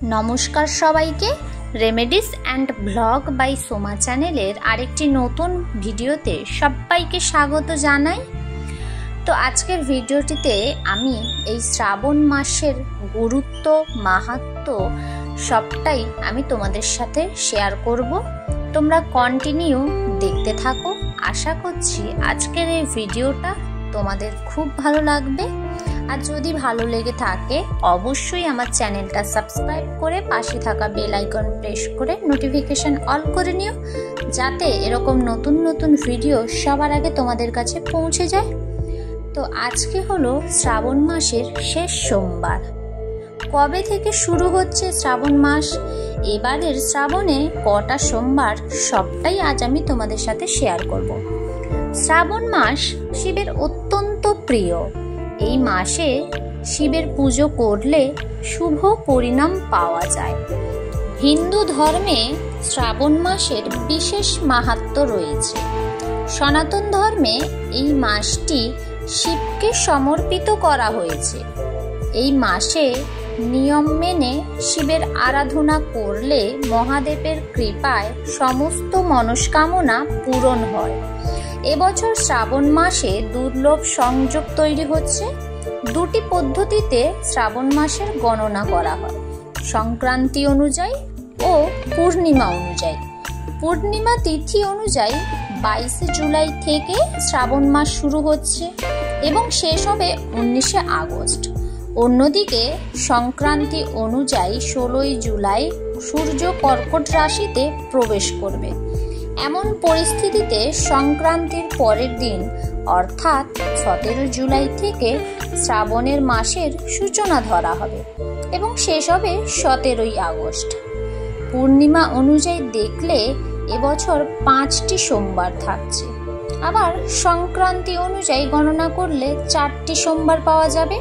নমস্কার সবাইকে, remedies and blog by Soma চ্যানেলের আরেকটি নতুন ভিডিওতে সবাইকে স্বাগত জানাই। তো আজকের ভিডিওটিতে আমি এই শ্রাবণ মাসের গুরুত্ব, মাহাত্ম্য সবটাই আমি তোমাদের সাথে শেয়ার করব। তোমরা কন্টিনিউ দেখতে থাকো। আশা করছি আজকের এই ভিডিওটা তোমাদের খুব ভালো লাগবে। আর যদি ভালো লেগে থাকে অবশ্যই আমার চ্যানেলটা সাবস্ক্রাইব করে পাশে থাকা বেল আইকন প্রেস করে নোটিফিকেশন অল করে নিও, যাতে এরকম নতুন নতুন ভিডিও সবার আগে তোমাদের কাছে পৌঁছে যায়। তো আজকে হলো শ্রাবণ মাসের শেষ সোমবার। কবে থেকে শুরু হচ্ছে শ্রাবণ মাস, এবারের শ্রাবণে কটা সোমবার, সবটাই আজ আমি তোমাদের সাথে শেয়ার করব। শ্রাবণ মাস শিবের অত্যন্ত প্রিয়। এই মাসে শিবের পুজো করলে শুভ পরিণাম পাওয়া যায়। হিন্দু ধর্মে শ্রাবণ মাসের বিশেষ মাহাত্ম্য রয়েছে। সনাতন ধর্মে এই মাসটি শিবকে সমর্পিত করা হয়েছে। এই মাসে নিয়ম মেনে শিবের আরাধনা করলে মহাদেবের কৃপায় সমস্ত মনস্কামনা পূরণ হয়। এবছর শ্রাবণ মাসে দুর্লভ সংযোগ তৈরি হচ্ছে। দুটি পদ্ধতিতে শ্রাবণ মাসের গণনা করা হয়, সংক্রান্তি অনুযায়ী ও পূর্ণিমা অনুযায়ী। পূর্ণিমা তিথি অনুযায়ী 22 জুলাই থেকে শ্রাবণ মাস শুরু হচ্ছে এবং শেষ হবে 19 আগস্ট। অন্যদিকে সংক্রান্তি অনুযায়ী 16 জুলাই সূর্য কর্কট রাশিতে প্রবেশ করবে। এমন পরিস্থিতিতে সংক্রান্তির পরের দিন অর্থাৎ 17 জুলাই থেকে শ্রাবণের মাসের সূচনা ধরা হবে এবং শেষ হবে 17 আগস্ট। পূর্ণিমা অনুযায়ী দেখলে এবছর 5টি সোমবার থাকছে। আবার সংক্রান্তি অনুযায়ী গণনা করলে 4টি সোমবার পাওয়া যাবে।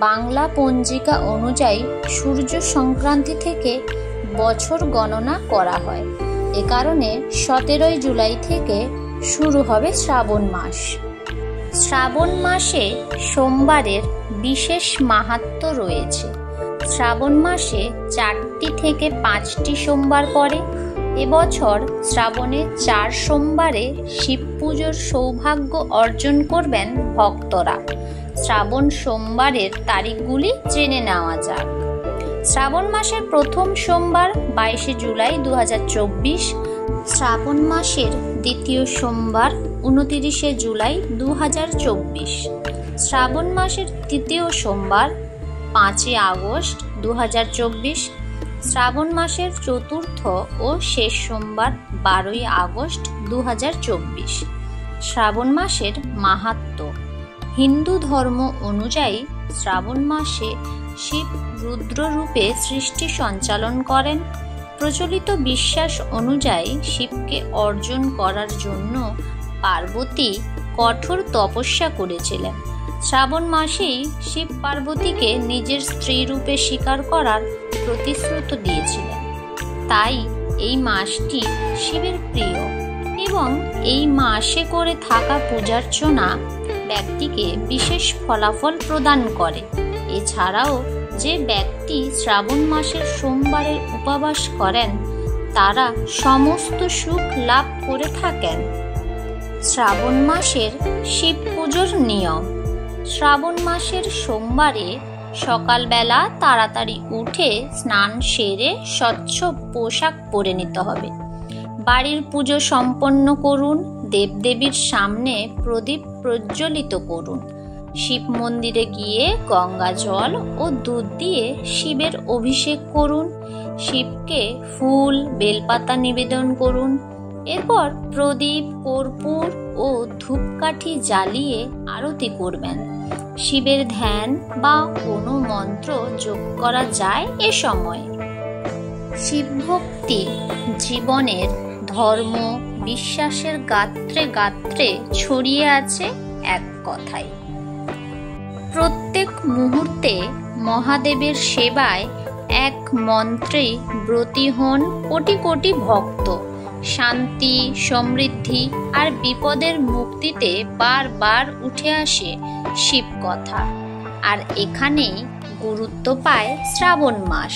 বাংলা পঞ্জিকা অনুযায়ী সূর্য সংক্রান্তি থেকে বছর গণনা করা হয়। এ কারণে 17 জুলাই থেকে শুরু হবে শ্রাবণ মাস। শ্রাবণ মাসে সোমবারের বিশেষ মাহাত্ম্য রয়েছে। শ্রাবণ মাসে 4টি থেকে 5টি সোমবার পড়ে। এবছর শ্রাবণে 4 সোমবারে শিব পুজোর সৌভাগ্য অর্জন করবেন ভক্তরা। শ্রাবণ সোমবারের তারিখগুলি জেনে নেওয়া যাক। শ্রাবণ মাসের প্রথম সোমবার 22 জুলাই 2024। শ্রাবণ মাসের দ্বিতীয় সোমবার 29 জুলাই 2024। শ্রাবণ মাসের তৃতীয় সোমবার 5 আগস্ট 2024। শ্রাবণ মাসের চতুর্থ ও শেষ সোমবার 12 আগস্ট 2024। শ্রাবণ মাসের মাহাত্ম্য। হিন্দু ধর্ম অনুযায়ী শ্রাবণ মাসে শিব রুদ্র রূপে সৃষ্টি সঞ্চালন করেন। প্রচলিত বিশ্বাস অনুযায়ী শিবকে অর্জন করার জন্য পার্বতী কঠোর তপস্যা করেছিলেন। শ্রাবণ মাসেই শিব পার্বতীকে নিজের স্ত্রী রূপে স্বীকার করার প্রতিশ্রুতি দিয়েছিলেন। তাই এই মাসটি শিবের প্রিয় এবং এই মাসে করে থাকা পূজার্চনা ব্যক্তিকে বিশেষ ফলাফল প্রদান করে। এছাড়াও যে ব্যক্তি শ্রাবণ মাসের সোমবারের উপবাস করেন তারা সমস্ত সুখ লাভ করে থাকেন। শ্রাবণ মাসের শিব পুজোর নিয়ম। শ্রাবণ মাসের সোমবারে সকালবেলা তাড়াতাড়ি উঠে স্নান সেরে স্বচ্ছ পোশাক পরে নিতে হবে। বাড়ির পুজো সম্পন্ন করুন। দেবদেবীর সামনে প্রদীপ প্রজ্বলিত করুন। শিব মন্দিরে গিয়ে গঙ্গা জল ও দুধ দিয়ে শিবের অভিষেক করুন। শিবকে ফুল বেলপাতা নিবেদন করুন। এরপর প্রদীপ, কর্পূর ও ধূপকাঠি জ্বালিয়ে আরতি করবেন। শিবের ধ্যান বা কোনো মন্ত্র যোগ করা যায় এ সময়। শিবভক্তি জীবনের ধর্ম বিশ্বাসের গাত্রে গাত্রে ছড়িয়ে আছে এক কথায়। প্রত্যেক মুহূর্তে মহাদেবের সেবায় এক মন্ত্রেই ব্রতী হন কোটি কোটি ভক্ত। শান্তি, সমৃদ্ধি আর বিপদের মুক্তিতে বারবার উঠে আসে শিব কথা। আর এখানেই গুরুত্ব পায় শ্রাবণ মাস।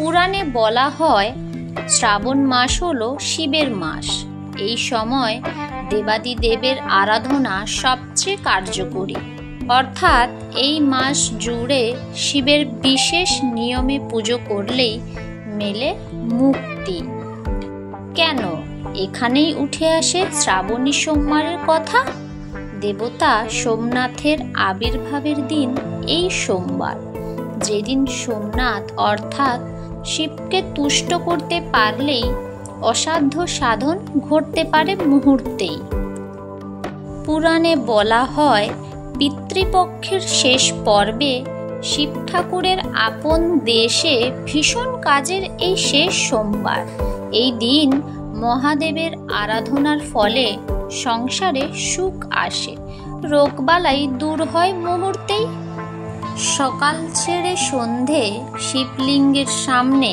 পুরাণে বলা হয় শ্রাবণ মাস হলো শিবের মাস। এই সময় দেবাদিদেবের আরাধনা সবচেয়ে কার্যকরী, অর্থাৎ এই মাস জুড়ে শিবের বিশেষ নিয়মে পুজো করলেই মেলে মুক্তি। কেন এখানেই উঠে আসে শ্রাবণী সোমবারের কথা? দেবতা সোমনাথের আবির্ভাবের দিন এই সোমবার, যেদিন সোমনাথ অর্থাৎ শিবকে তুষ্ট করতে পারলেই অসাধ্য সাধন ঘটতে পারে মুহূর্তেই। পুরাণে বলা হয় পিতৃপক্ষের শেষ পর্বে শিব ঠাকুরের আপন দেশে ভীষণ কাজের এই শেষ সোমবার। এই দিন মহাদেবের আরাধনার ফলে সংসারে সুখ আসে, রোগবালাই দূর হয় মুহূর্তেই। সকাল ছেড়ে সন্ধে শিবলিঙ্গের সামনে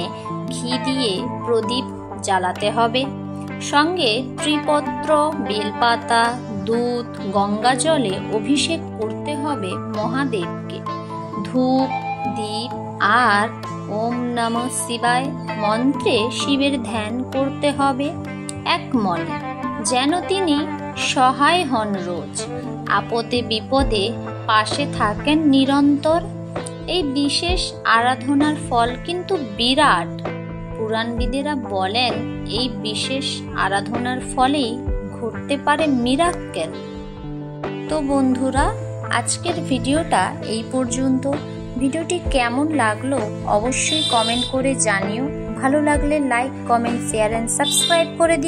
ঘি দিয়ে প্রদীপ জ্বালাতে হবে, সঙ্গে ত্রিপত্র, বেলপাতা, দুধ, গঙ্গা জলে অভিষেক করতে হবে মহাদেবকে। ধূপ, দীপ আর ওম নমঃ শিবায় মন্ত্রে শিবের ধ্যান করতে হবে এক মনে, যেন তিনি সহায় হন, রোজ আপদে বিপদে পাশে থাকেন নিরন্তর। এই বিশেষ আরাধনার ফল কিন্তু বিরাট। পুরাণবিদেরা বলেন এই বিশেষ আরাধনার ফলেই ঘটতে পারে মিরাক্কেল। তো বন্ধুরা, আজকের ভিডিওটা এই পর্যন্ত। ভিডিওটি কেমন লাগলো অবশ্যই কমেন্ট করে জানিও। ভালো লাগলে like, comment, share and subscribe করে দিও।